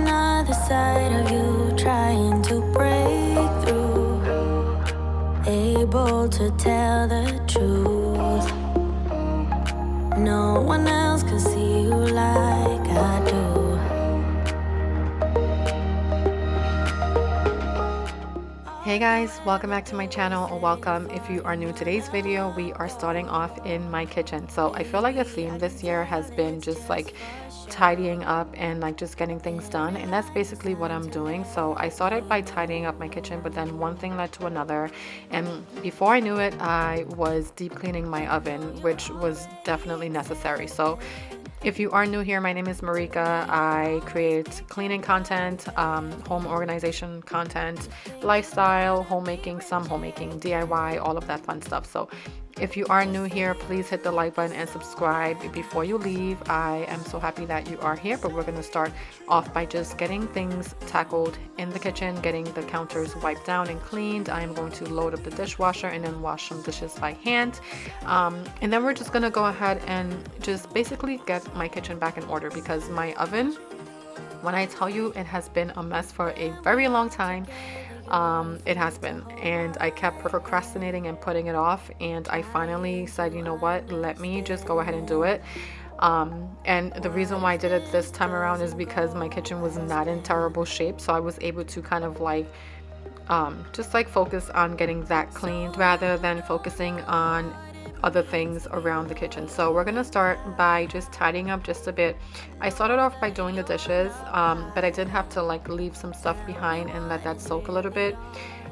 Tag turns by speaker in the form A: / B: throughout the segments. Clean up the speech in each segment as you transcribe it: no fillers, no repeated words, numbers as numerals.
A: another side of you trying to break through, able to tell the truth. No one else can see you like I do.
B: Hey guys, welcome back to my channel, or welcome if you are new. Today's video, we are starting off in my kitchen. So I feel like the theme this year has been just like tidying up and like just getting things done, and that's basically what I'm doing. So I started by tidying up my kitchen, but then one thing led to another, and before I knew it, I was deep cleaning my oven, which was definitely necessary. So if you are new here, my name is Marika. I create cleaning content, home organization content, lifestyle, homemaking, some homemaking, DIY, all of that fun stuff. So if you are new here, please hit the like button and subscribe before you leave. I am so happy that you are here, but we're going to start off by just getting things tackled in the kitchen, getting the counters wiped down and cleaned. I am going to load up the dishwasher and then wash some dishes by hand. And then we're just going to go ahead and just basically get my kitchen back in order, because my oven, when I tell you it has been a mess for a very long time, it has been, and I kept procrastinating and putting it off, and I finally said, you know what, let me just go ahead and do it. And the reason why I did it this time around is because my kitchen was not in terrible shape, so I was able to kind of like just like focus on getting that cleaned rather than focusing on other things around the kitchen. So we're gonna start by just tidying up just a bit. I started off by doing the dishes, but I did have to like leave some stuff behind and let that soak a little bit,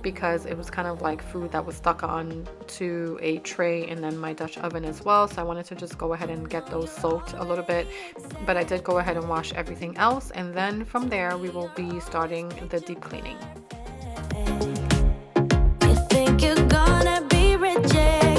B: because it was kind of like food that was stuck on to a tray and then my Dutch oven as well. So I wanted to just go ahead and get those soaked a little bit, but I did go ahead and wash everything else, and then from there we will be starting the deep cleaning.
A: You think you're gonna be rejected?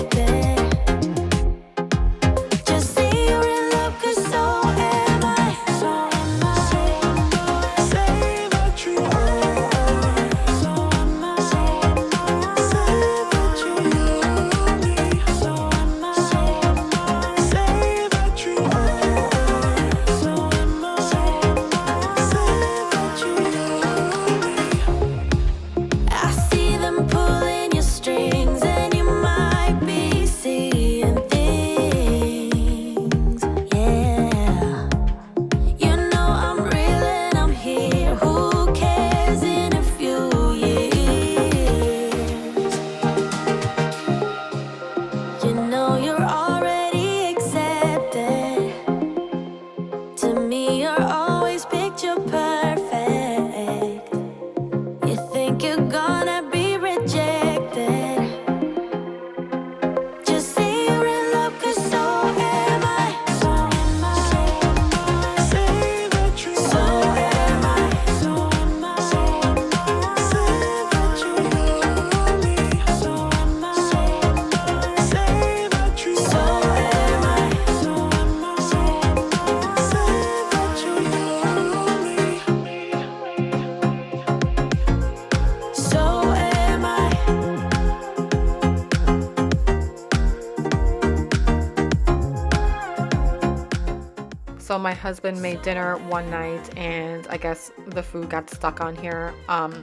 B: So my husband made dinner one night, and I guess the food got stuck on here.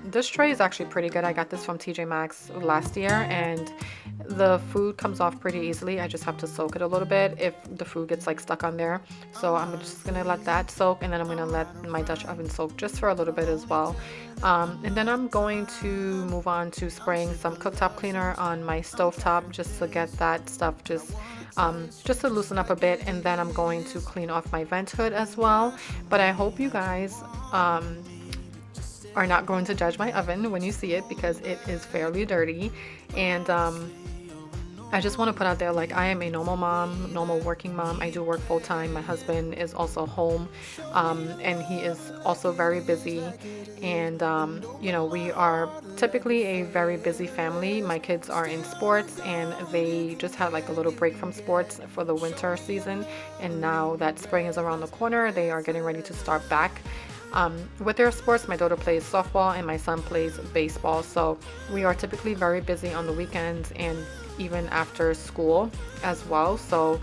B: This tray is actually pretty good. I got this from TJ Maxx last year, and the food comes off pretty easily. I just have to soak it a little bit if the food gets like stuck on there. So I'm just gonna let that soak, and then I'm gonna let my Dutch oven soak just for a little bit as well. And then I'm going to move on to spraying some cooktop cleaner on my stovetop just to get that stuff just to loosen up a bit, and then I'm going to clean off my vent hood as well. But I hope you guys are not going to judge my oven when you see it, because it is fairly dirty. And I just want to put out there, like, I am a normal mom, normal working mom. I do work full-time. My husband is also home, and he is also very busy. And you know, we are typically a very busy family. My kids are in sports, and they just had like a little break from sports for the winter season, and now that spring is around the corner, they are getting ready to start back with their sports. My daughter plays softball and my son plays baseball, so we are typically very busy on the weekends and even after school as well. So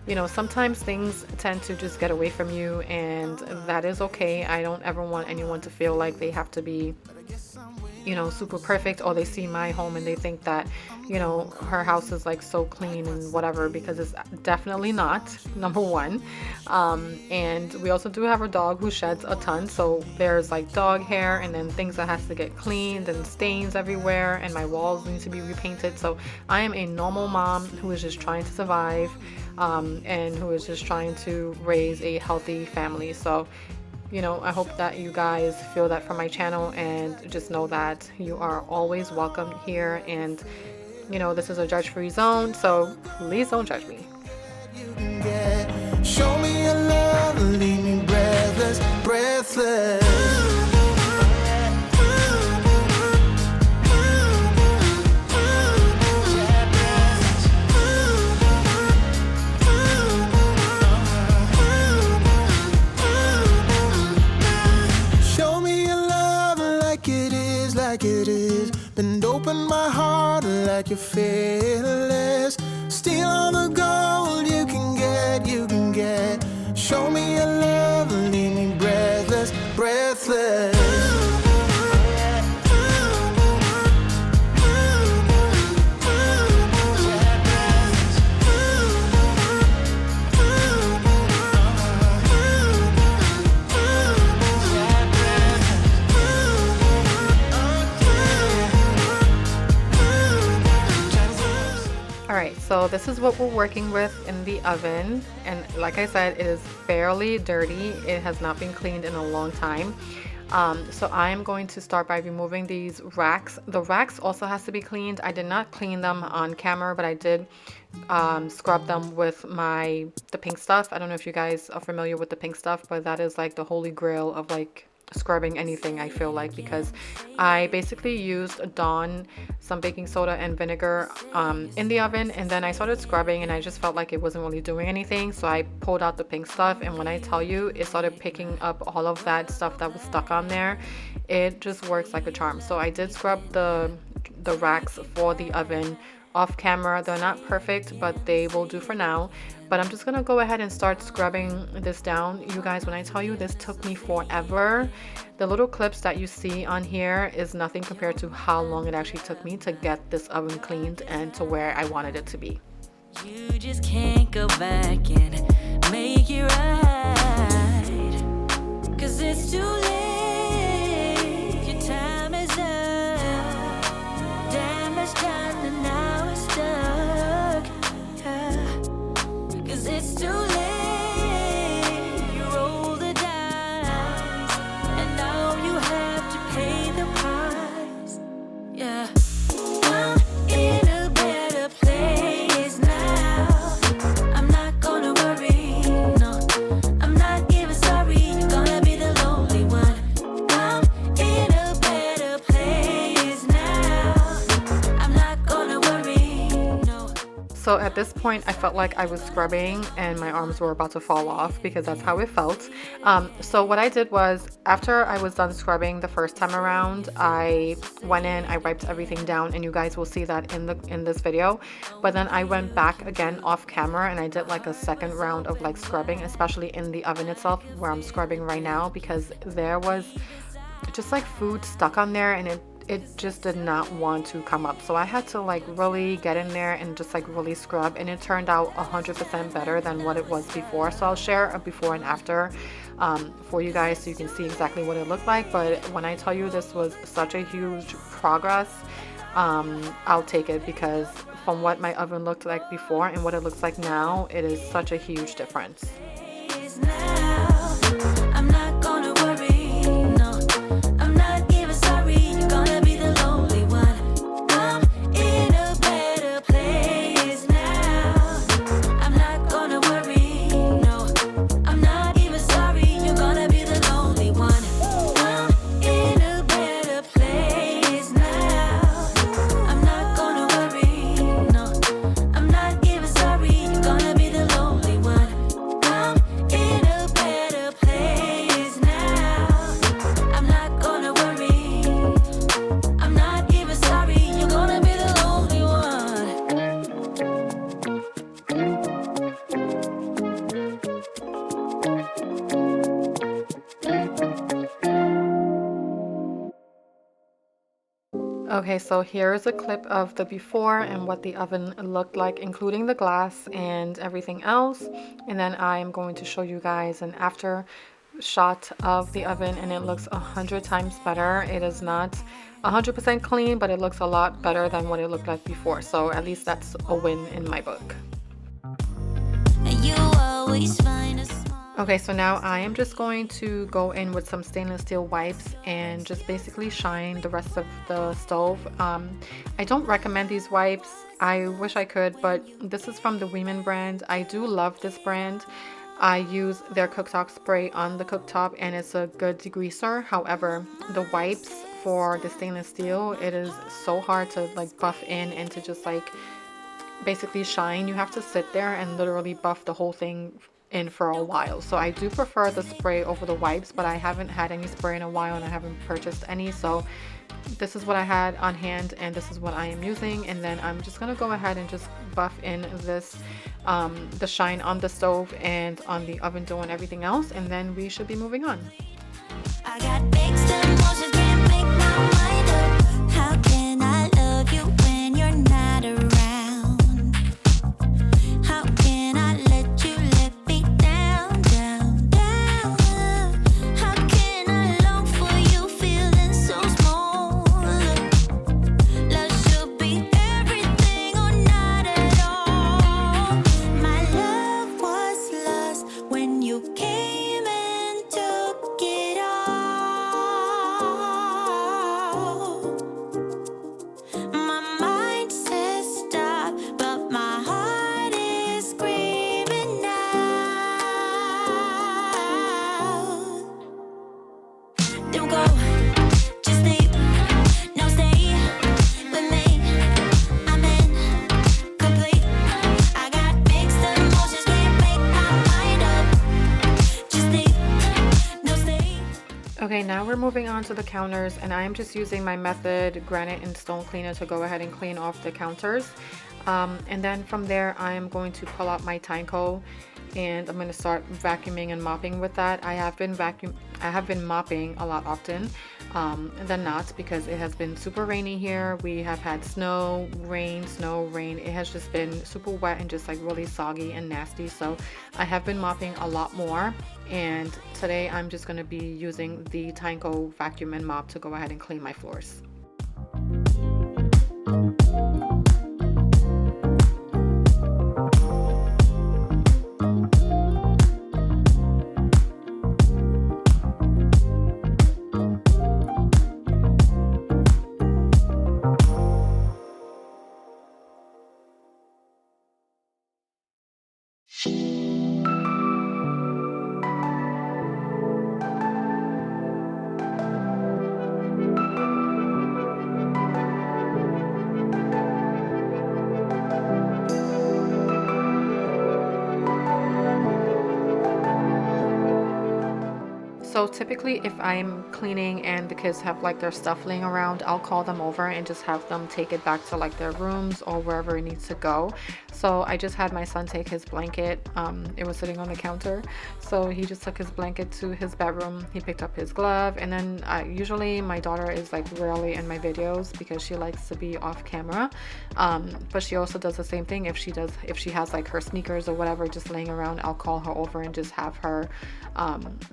B: you know, sometimes things tend to just get away from you, and that is okay. I don't ever want anyone to feel like they have to be, you know, super perfect, or they see my home and they think that, you know, her house is like so clean and whatever, because it's definitely not, number one. And we also do have a dog who sheds a ton, so there's like dog hair and then things that has to get cleaned and stains everywhere, and my walls need to be repainted. So I am a normal mom who is just trying to survive, and who is just trying to raise a healthy family. So, you know, I hope that you guys feel that from my channel, and just know that you are always welcome here. And, you know, this is a judge-free zone, so please don't judge me.
C: Show me your love, leave me breathless, breathless. Like it is, bend open my heart like you're fearless. Steal all the gold you can get, you can get. Show me your love, leave me breathless, breathless.
B: Alright, so this is what we're working with in the oven, and like I said, it is fairly dirty. It has not been cleaned in a long time. So I am going to start by removing these racks. The racks also has to be cleaned. I did not clean them on camera, but I did scrub them with the pink stuff. I don't know if you guys are familiar with the pink stuff, but that is like the holy grail of like scrubbing anything, I feel like, because I basically used Dawn, some baking soda and vinegar in the oven, and then I started scrubbing and I just felt like it wasn't really doing anything, so I pulled out the pink stuff, and when I tell you, it started picking up all of that stuff that was stuck on there. It just works like a charm. So I did scrub the racks for the oven off camera. They're not perfect, but they will do for now. But I'm just gonna go ahead and start scrubbing this down. You guys, when I tell you this took me forever, the little clips that you see on here is nothing compared to how long it actually took me to get this oven cleaned and to where I wanted it to be.
A: You just can't go back and make it right, 'cause it's too late. Your time is up. Damage done and now it's stuck. It's too late. You roll the dice, and now you have to pay the price. Yeah, I'm in a better place now. I'm not gonna worry, no. I'm not even sorry. You're gonna be the lonely one. I'm in a better place now. I'm not gonna worry, no.
B: So at this point, I felt like I was scrubbing and my arms were about to fall off, because that's how it felt. So what I did was, after I was done scrubbing the first time around, I went in, I wiped everything down, and you guys will see that in this video. But then I went back again off camera and I did like a second round of like scrubbing, especially in the oven itself where I'm scrubbing right now, because there was just like food stuck on there, and it just did not want to come up. So I had to like really get in there and just like really scrub, and it turned out 100% better than what it was before. So I'll share a before and after for you guys so you can see exactly what it looked like. But when I tell you this was such a huge progress, I'll take it, because from what my oven looked like before and what it looks like now, it is such a huge difference.
A: I'm not gonna worry, no. I'm not even sorry. You're gonna be the lonely one. I'm in a better place now. I'm not gonna worry, no. I'm not even sorry. You're gonna be the lonely one. I'm in a better place now. I'm not gonna worry, no. I'm not even sorry. You're gonna be the lonely one. I'm in a better
B: Okay, so here's a clip of the before and what the oven looked like, including the glass and everything else. And then I am going to show you guys an after shot of the oven, and it looks 100 times better. It is not 100% clean, but it looks a lot better than what it looked like before. So at least that's a win in my book.
A: You always find a smile.
B: Okay, so now I am just going to go in with some stainless steel wipes and just basically shine the rest of the stove. I don't recommend these wipes. I wish I could, but this is from the Women brand. I do love this brand. I use their cooktop spray on the cooktop and it's a good degreaser. However, the wipes for the stainless steel, it is so hard to like buff in and to just like basically shine. You have to sit there and literally buff the whole thing in for a while. So I do prefer the spray over the wipes, but I haven't had any spray in a while and I haven't purchased any. So this is what I had on hand and this is what I am using. And then I'm just gonna go ahead and just buff in this the shine on the stove and on the oven dough and everything else, and then we should be moving on.
A: I got mixed emotions, can't make my mind up. How can I love you when you're not around? How can I let you let me down, down, down? How can I long for you feeling so small? Love should be everything or not at all. My love was lost when you came and took it all. My mind says stop, but my heart is screaming out. Don't go, just leave, no stay with me. I'm incomplete. I got mixed emotions, can't make my mind up. Just leave, no stay.
B: Okay, now we're moving on to the counters, and I am just using my Method granite and stone cleaner to go ahead and clean off the counters. And then from there, I am going to pull out my Tyco and I'm going to start vacuuming and mopping with that. I have been mopping a lot often than not because it has been super rainy here. We have had snow, rain. It has just been super wet and just like really soggy and nasty. So I have been mopping a lot more. And today I'm just going to be using the Tyco vacuum and mop to go ahead and clean my floors. So typically if I'm cleaning and the kids have like their stuff laying around, I'll call them over and just have them take it back to like their rooms or wherever it needs to go. So I just had my son take his blanket. It was sitting on the counter. So he just took his blanket to his bedroom. He picked up his glove, and then usually my daughter is like rarely in my videos because she likes to be off camera. But she also does the same thing. If she has like her sneakers or whatever just laying around, I'll call her over and just have her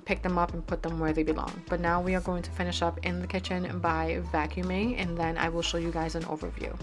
B: pick them up and put them where they belong. But now we are going to finish up in the kitchen by vacuuming, and then I will show you guys an overview.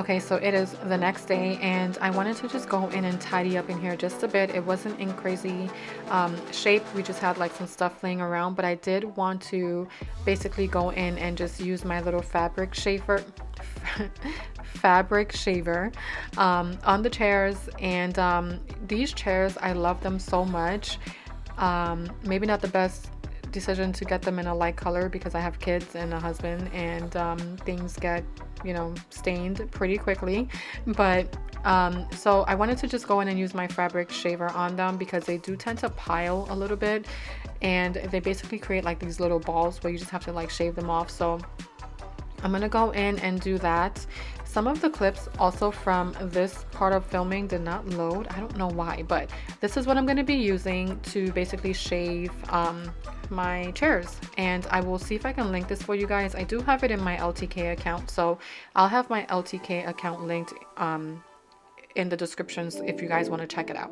B: Okay, so it is the next day, and I wanted to just go in and tidy up in here just a bit. It wasn't in crazy shape. We just had like some stuff laying around, but I did want to basically go in and just use my little fabric shaver on the chairs. And these chairs, I love them so much. Maybe not the best decision to get them in a light color because I have kids and a husband, and things get, you know, stained pretty quickly. But so I wanted to just go in and use my fabric shaver on them because they do tend to pile a little bit, and they basically create like these little balls where you just have to like shave them off. So I'm gonna go in and do that. Some of the clips also from this part of filming did not load. I don't know why, but this is what I'm going to be using to basically shave my chairs, and I will see if I can link this for you guys. I do have it in my LTK account, so I'll have my LTK account linked in the descriptions if you guys want to check it out.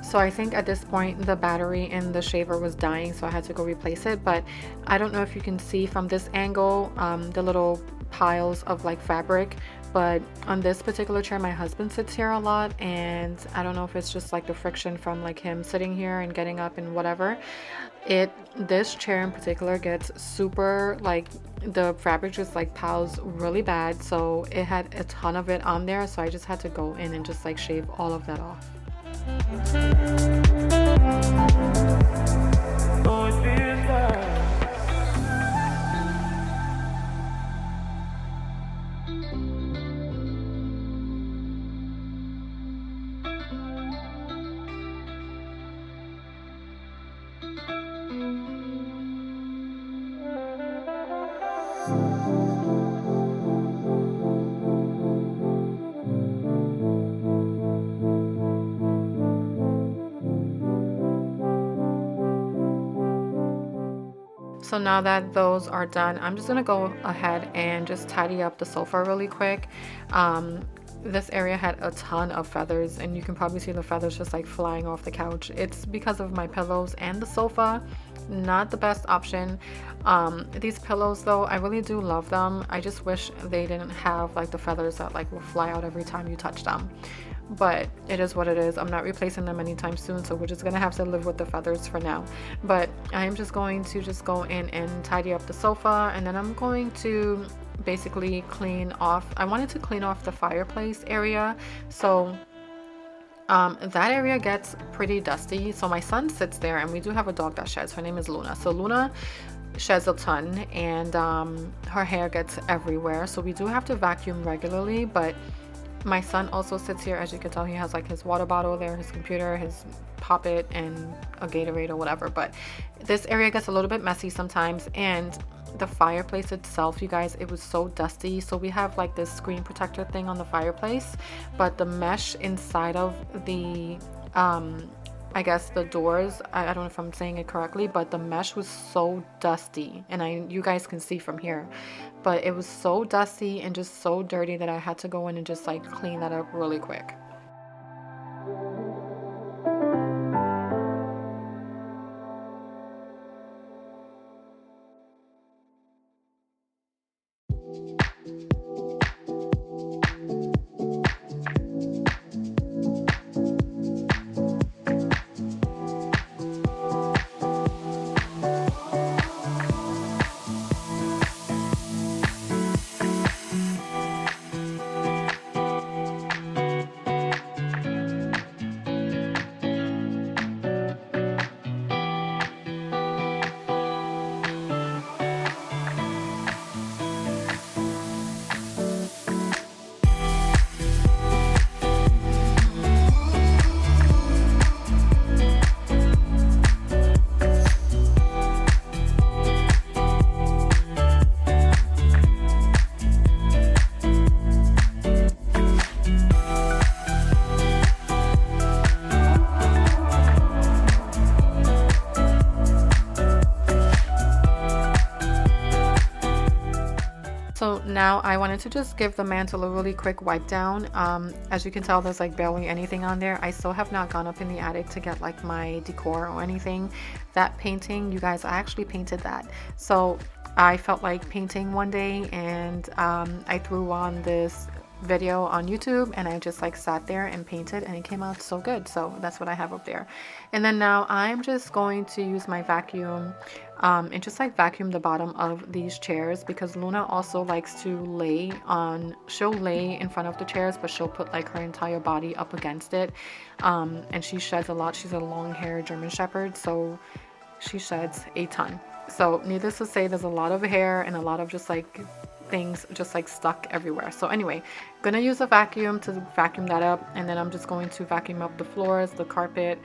B: So I think at this point the battery in the shaver was dying, so I had to go replace it. But I don't know if you can see from this angle the little piles of like fabric, but on this particular chair my husband sits here a lot, and I don't know if it's just like the friction from like him sitting here and getting up and whatever. This chair in particular gets super, like, the fabric just like piles really bad, so it had a ton of it on there, so I just had to go in and just like shave all of that off. So now that those are done, I'm just gonna go ahead and just tidy up the sofa really quick. This area had a ton of feathers, and you can probably see the feathers just like flying off the couch. It's because of my pillows and the sofa. Not the best option. These pillows though, I really do love them. I just wish they didn't have like the feathers that like will fly out every time you touch them. But it is what it is. I'm not replacing them anytime soon, so we're just gonna have to live with the feathers for now. But I am just going to just go in and tidy up the sofa, and then I'm going to basically clean off. I wanted to clean off the fireplace area, so that area gets pretty dusty. So my son sits there, and we do have a dog that sheds. Her name is Luna. So Luna sheds a ton, and her hair gets everywhere, so we do have to vacuum regularly. But my son also sits here. As you can tell, he has like his water bottle there, his computer, his Pop-It, and a Gatorade or whatever. But this area gets a little bit messy sometimes, and the fireplace itself, you guys, it was so dusty. So we have like this screen protector thing on the fireplace, but the mesh inside of the I guess the doors, I don't know if I'm saying it correctly, but the mesh was so dusty, and you guys can see from here, but it was so dusty and just so dirty that I had to go in and just like clean that up really quick. Now I wanted to just give the mantle a really quick wipe down. As you can tell, there's like barely anything on there. I still have not gone up in the attic to get like my decor or anything. That painting, you guys, I actually painted that. So I felt like painting one day, and I threw on this video on YouTube and I just like sat there and painted, and it came out so good. So that's what I have up there. And then now I'm just going to use my vacuum and just like vacuum the bottom of these chairs, because Luna also likes to she'll lay in front of the chairs, but she'll put like her entire body up against it. And she sheds a lot. She's a long-haired German Shepherd, so she sheds a ton. So needless to say, there's a lot of hair and a lot of just like things just like stuck everywhere. So anyway, I'm gonna use a vacuum to vacuum that up, and then I'm just going to vacuum up the floors, the carpet,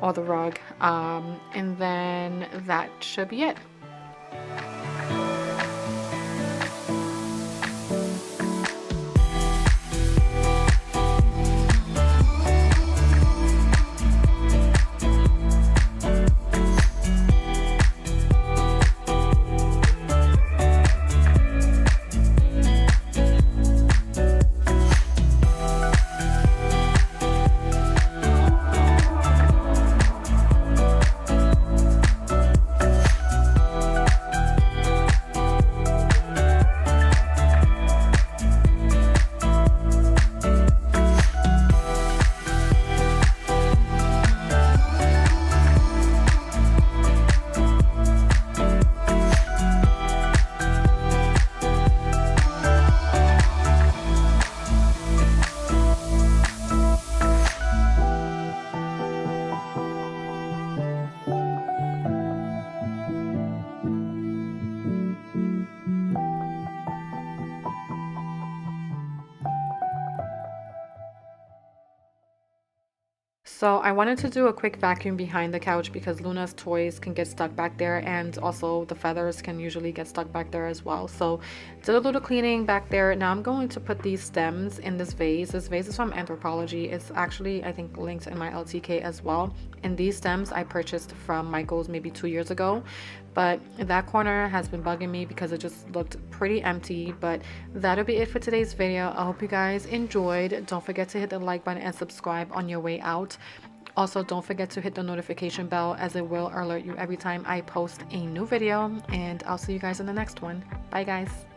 B: or the rug, and then that should be it. So I wanted to do a quick vacuum behind the couch because Luna's toys can get stuck back there, and also the feathers can usually get stuck back there as well. So did a little cleaning back there. Now I'm going to put these stems in this vase. This vase is from Anthropology. It's actually, I think, linked in my LTK as well. And these stems I purchased from Michael's maybe 2 years ago. But that corner has been bugging me because it just looked pretty empty. But that'll be it for today's video. I hope you guys enjoyed. Don't forget to hit the like button and subscribe on your way out. Also, don't forget to hit the notification bell, as it will alert you every time I post a new video. And I'll see you guys in the next one. Bye guys.